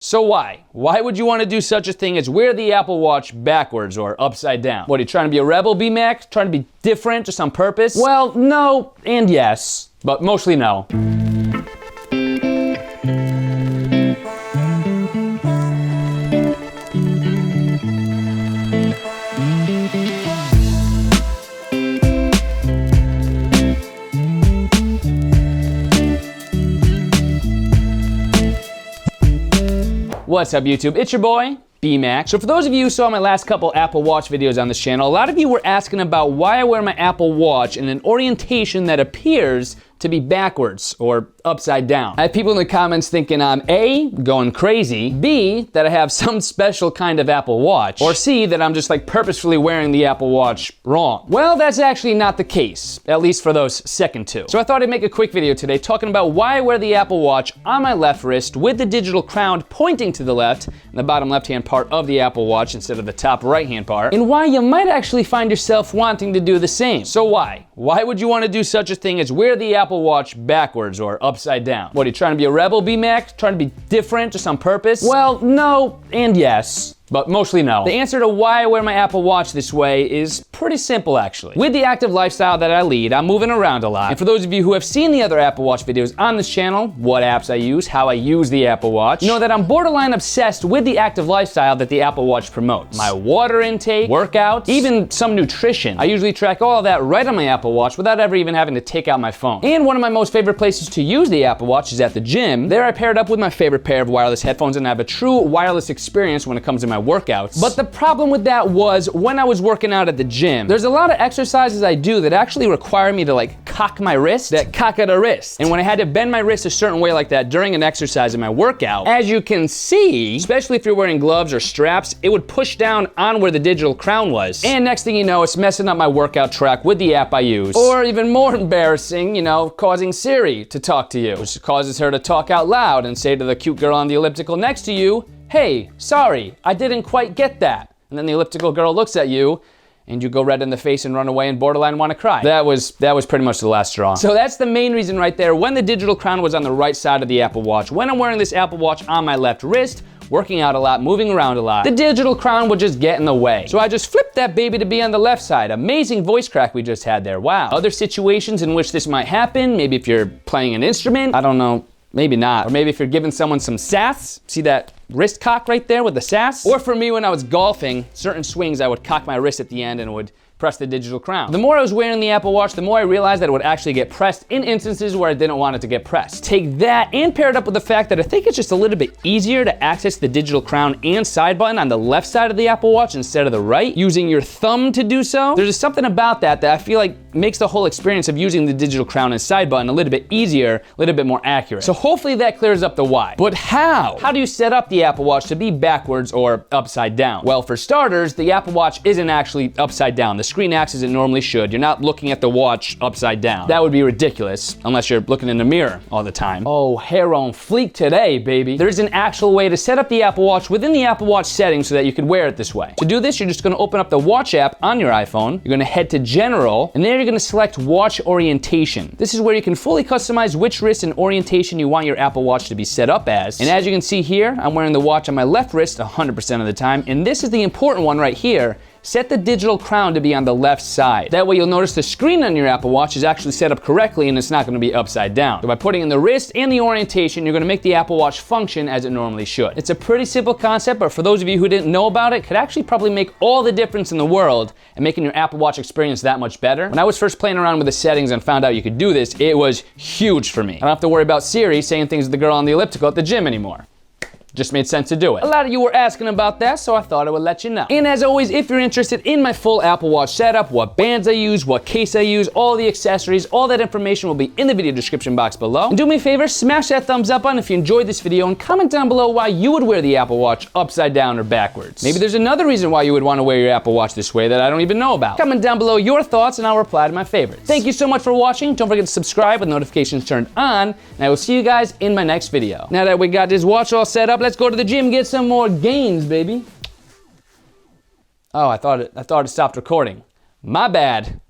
So why? Why would you want to do such a thing as wear the Apple Watch backwards or upside down? What, are you trying to be a rebel, B-Mac? Trying to be different just on purpose? Well, no and yes, but mostly no. What's up, YouTube? It's your boy, B-Mac. So for those of you who saw my last couple Apple Watch videos on this channel, a lot of you were asking about why I wear my Apple Watch in an orientation that appears to be backwards or upside down. I have people in the comments thinking I'm A, going crazy, B, that I have some special kind of Apple Watch, or C, that I'm just like purposefully wearing the Apple Watch wrong. Well, that's actually not the case, at least for those second two. So I thought I'd make a quick video today talking about why I wear the Apple Watch on my left wrist with the digital crown pointing to the left and the bottom left-hand part of the Apple Watch instead of the top right-hand part, and why you might actually find yourself wanting to do the same. So why? Why would you want to do such a thing as wear the Apple Watch backwards or upside down? What, are you trying to be a rebel, B-Mac? Trying to be different just on purpose? Well, no and yes, but mostly no. The answer to why I wear my Apple Watch this way is pretty simple, actually. With the active lifestyle that I lead, I'm moving around a lot. And for those of you who have seen the other Apple Watch videos on this channel, what apps I use, how I use the Apple Watch, you know that I'm borderline obsessed with the active lifestyle that the Apple Watch promotes. My water intake, workouts, even some nutrition. I usually track all of that right on my Apple Watch without ever even having to take out my phone. And one of my most favorite places to use the Apple Watch is at the gym. There I pair it up with my favorite pair of wireless headphones and I have a true wireless experience when it comes to my workouts. But the problem with that was when I was working out at the gym, there's a lot of exercises I do that actually require me to like cock my wrist, that cock of the wrist. And when I had to bend my wrist a certain way like that during an exercise in my workout, as you can see, especially if you're wearing gloves or straps, it would push down on where the digital crown was. And next thing you know, it's messing up my workout track with the app I use. Or even more embarrassing, you know, causing Siri to talk to you, which causes her to talk out loud and say to the cute girl on the elliptical next to you, "Hey, sorry, I didn't quite get that." And then the elliptical girl looks at you and you go red in the face and run away and borderline want to cry. That was pretty much the last straw. So that's the main reason right there. When the digital crown was on the right side of the Apple Watch, when I'm wearing this Apple Watch on my left wrist, working out a lot, moving around a lot, the digital crown would just get in the way. So I just flipped that baby to be on the left side. Amazing voice crack we just had there, wow. Other situations in which this might happen, maybe if you're playing an instrument, I don't know, maybe not. Or maybe if you're giving someone some sass, see that wrist cock right there with the sass? Or for me when I was golfing, certain swings I would cock my wrist at the end and would press the digital crown. The more I was wearing the Apple Watch, the more I realized that it would actually get pressed in instances where I didn't want it to get pressed. Take that and pair it up with the fact that I think it's just a little bit easier to access the digital crown and side button on the left side of the Apple Watch instead of the right, using your thumb to do so. There's just something about that I feel like makes the whole experience of using the digital crown and side button a little bit easier, a little bit more accurate. So hopefully that clears up the why. But how? How do you set up the Apple Watch to be backwards or upside down? Well, for starters, the Apple Watch isn't actually upside down. The screen acts as it normally should. You're not looking at the watch upside down. That would be ridiculous, unless you're looking in the mirror all the time. Oh, hair on fleek today, baby. There's an actual way to set up the Apple Watch within the Apple Watch settings so that you can wear it this way. To do this, you're just gonna open up the Watch app on your iPhone. You're gonna head to General, and there you're gonna select Watch Orientation. This is where you can fully customize which wrist and orientation you want your Apple Watch to be set up as. And as you can see here, I'm wearing the watch on my left wrist 100% of the time, and this is the important one right here. Set the digital crown to be on the left side. That way you'll notice the screen on your Apple Watch is actually set up correctly and it's not gonna be upside down. So by putting in the wrist and the orientation, you're gonna make the Apple Watch function as it normally should. It's a pretty simple concept, but for those of you who didn't know about it, could actually probably make all the difference in the world and making your Apple Watch experience that much better. When I was first playing around with the settings and found out you could do this, it was huge for me. I don't have to worry about Siri saying things to the girl on the elliptical at the gym anymore. Just made sense to do it. A lot of you were asking about that, so I thought I would let you know. And as always, if you're interested in my full Apple Watch setup, what bands I use, what case I use, all the accessories, all that information will be in the video description box below. And do me a favor, smash that thumbs up button if you enjoyed this video and comment down below why you would wear the Apple Watch upside down or backwards. Maybe there's another reason why you would want to wear your Apple Watch this way that I don't even know about. Comment down below your thoughts and I'll reply to my favorites. Thank you so much for watching. Don't forget to subscribe with notifications turned on, and I will see you guys in my next video. Now that we got this watch all set up, let's go to the gym, get some more gains, baby. Oh, I thought it stopped recording. My bad.